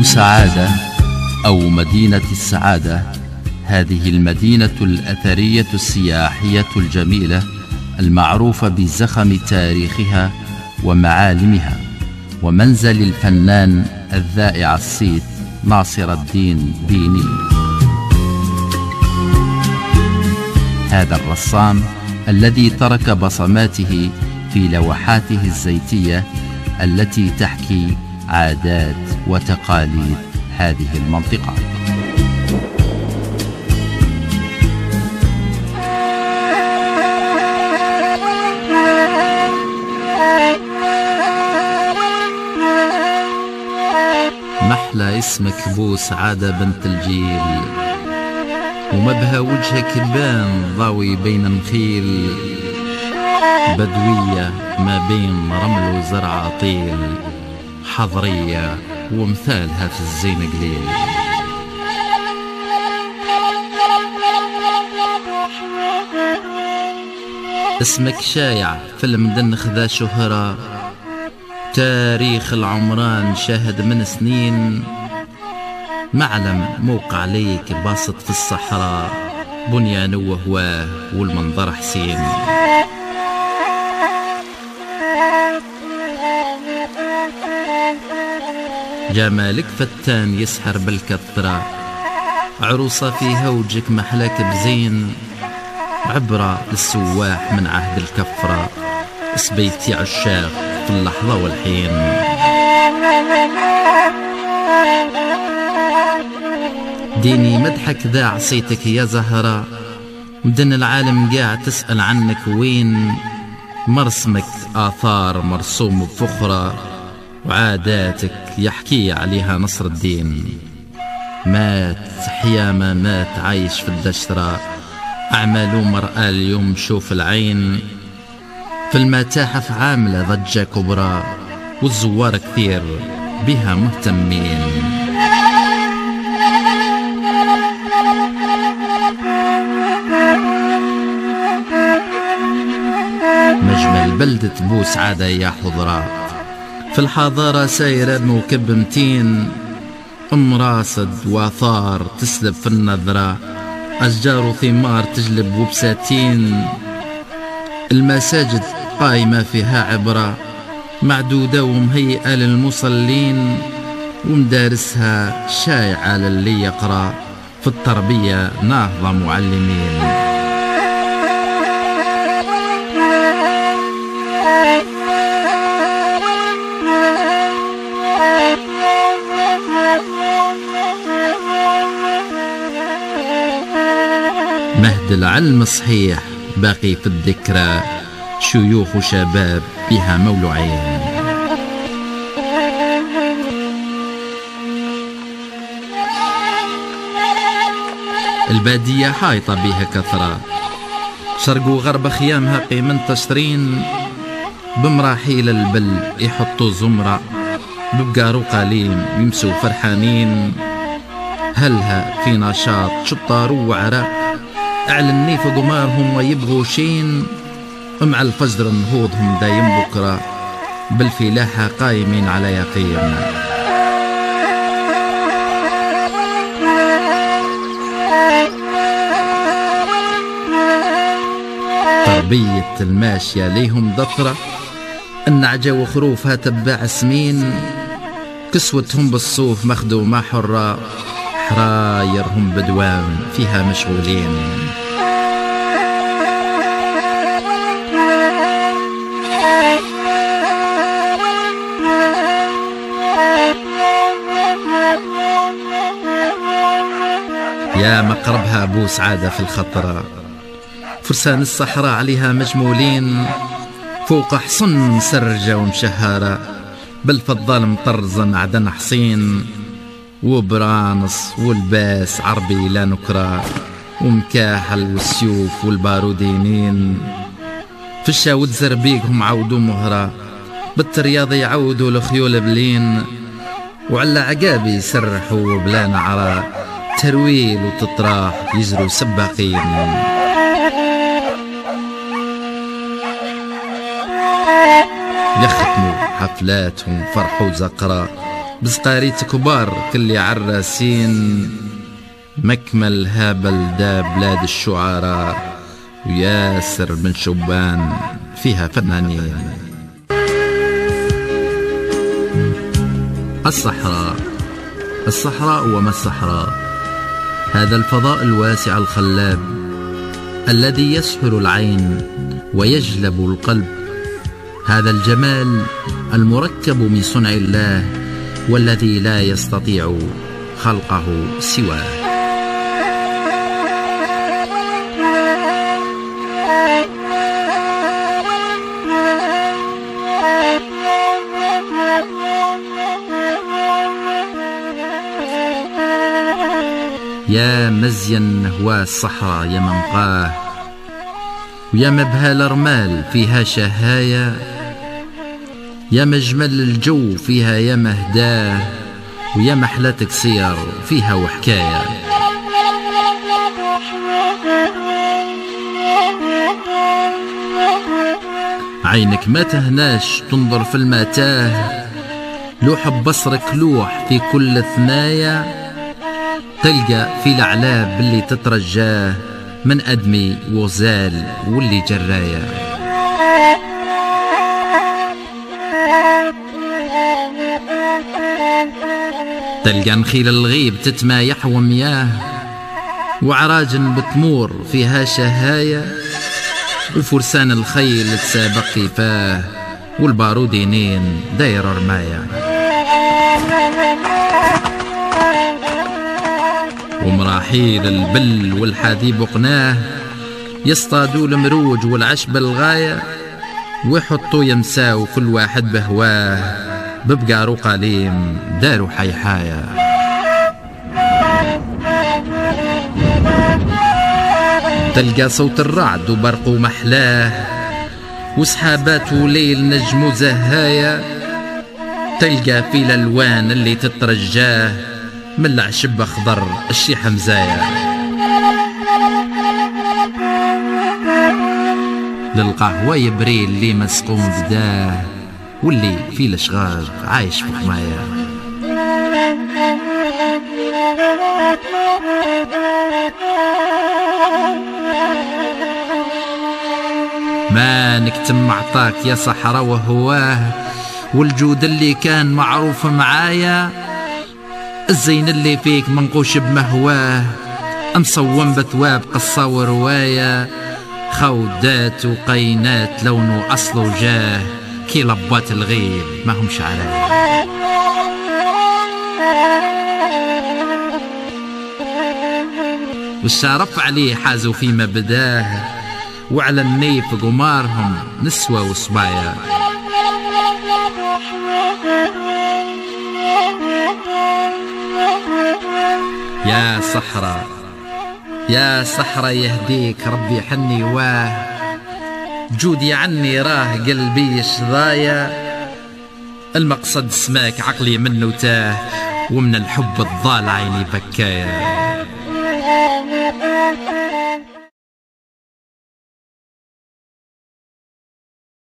بوسعادة أو مدينة السعادة، هذه المدينة الأثرية السياحية الجميلة المعروفة بزخم تاريخها ومعالمها، ومنزل الفنان الذائع الصيت ناصر الدين ديني. هذا الرسام الذي ترك بصماته في لوحاته الزيتية التي تحكي عادات وتقاليد هذه المنطقة. محلى اسمك بوسعادة بنت الجيل، ومبهى وجهك بان ضاوي بين نخيل، بدوية ما بين رمل وزرع طيل، حضرية ومثالها في الزين قليل. اسمك شايع في المدنخ ذا شهرة، تاريخ العمران شاهد من سنين، معلم موقع عليك باسط في الصحراء، بنيان وهواه والمنظر حسين. جمالك فتان يسحر بالكثرة، عروسة في هوجك محلاك بزين، عبرة للسواح من عهد الكفرة، سبيتي عشاق في اللحظة والحين. ديني مدحك ذا عصيتك يا زهرة، مدن العالم قاع تسأل عنك وين، مرسمك آثار مرسوم بفخرة، وعاداتك يحكي عليها نصر الدين. مات حيامة مات عايش في الدشرة، أعمال مرأة اليوم شوف العين، في المتاحف عاملة ضجة كبرى، والزوار كثير بها مهتمين. مجمل بلدة بوسعادة يا حضرات، في الحضارة سايرة موكب متين، راصد واثار تسلب في النظرة، أشجار وثمار تجلب وبساتين، المساجد قائمة فيها عبرة معدودة ومهيئة للمصلين، ومدارسها شايعة للي يقرأ، في التربية ناهضة معلمين. مهد العلم صحيح باقي في الذكرى، شيوخ وشباب بها مولوعين. البادية حايطة بها كثرة، شرق وغرب خيامها قيمن تشرين، بمراحيل البل يحطوا زمرة، ببقارو قليم يمسوا فرحانين، هلها في نشاط شطار وعرق، أعلني في قمارهم ويبغوا شين، مع الفجر نهوضهم دايم بكرة، بالفلاحة قايمين على يقين. تربية الماشية ليهم ضفرة، النعجة وخروفها تبع سمين، كسوتهم بالصوف مخدومة حرة، حرايرهم بدوام فيها مشغولين. يا مقربها بوسعادة في الخطرة، فرسان الصحراء عليها مجمولين، فوق حصن مسرجة ومشهرة، بالفضل مطرزا عدن حصين، وبرانص والباس عربي لا نكرة، ومكاحل والسيوف والبارودينين، في الشاود زربيقهم عودوا مهرة، بالترياض يعودوا لخيول بلين، وعلى عقابي يسرحوا بلا نعرة، ترويل وتطراح يجروا سباقين. يختموا حفلاتهم فرح وزقرة بزقاريت كبار كل عراسين، مكمل هابل دا بلاد الشعراء، وياسر من شبان فيها فنانين. الصحراء وما الصحراء؟ هذا الفضاء الواسع الخلاب الذي يسحر العين ويجلب القلب، هذا الجمال المركب من صنع الله والذي لا يستطيع خلقه سواه. يا مزين نهوى الصحراء يا منقاه، ويا مبهال رمال فيها شهايا، يا مجمل الجو فيها يا مهداه، ويا محلى تكسير فيها وحكاية. عينك ما تهناش تنظر في المتاه، لوح بصرك لوح في كل ثنايا، تلقى في الأعلاب اللي تترجاه من أدمي وغزال واللي جرايا. تلقى نخيل الغيب تتمايح ومياه، وعراجن بتمور فيها شهايا، وفرسان الخيل تسابق كيفاه، والبارودينين داير رمايا. ومراحيل البل والحادي بقناه، يصطادوا المروج والعشب الغاية، ويحطوا يمساو كل واحد بهواه، ببقارو قليم دارو حيحايا. تلقى صوت الرعد وبرق محلاه، وسحابات وليل نجم زهايا، تلقى في الألوان اللي تترجاه من العشب أخضر الشيحة مزايا. للقهوة يبري اللي مسقوم بداه، واللي في الأشغال عايش في حماية. ما نكتم عطاك يا صحراء وهواه، والجود اللي كان معروف معايا، الزين اللي فيك منقوش بمهواه، مصوم بثواب قصة ورواية، خودات وقينات لونه أصل وجاه، كي لبات الغيب ما همش عليه. والشارف عليه حازوا فيما بداه، وعلى النيف قمارهم نسوى وصبايا. يا صحراء يا صحراء يهديك ربي حني واه، جودي عني راه قلبي شظايا، المقصد سماك عقلي منه تاه، ومن الحب الضال عيني بكايا.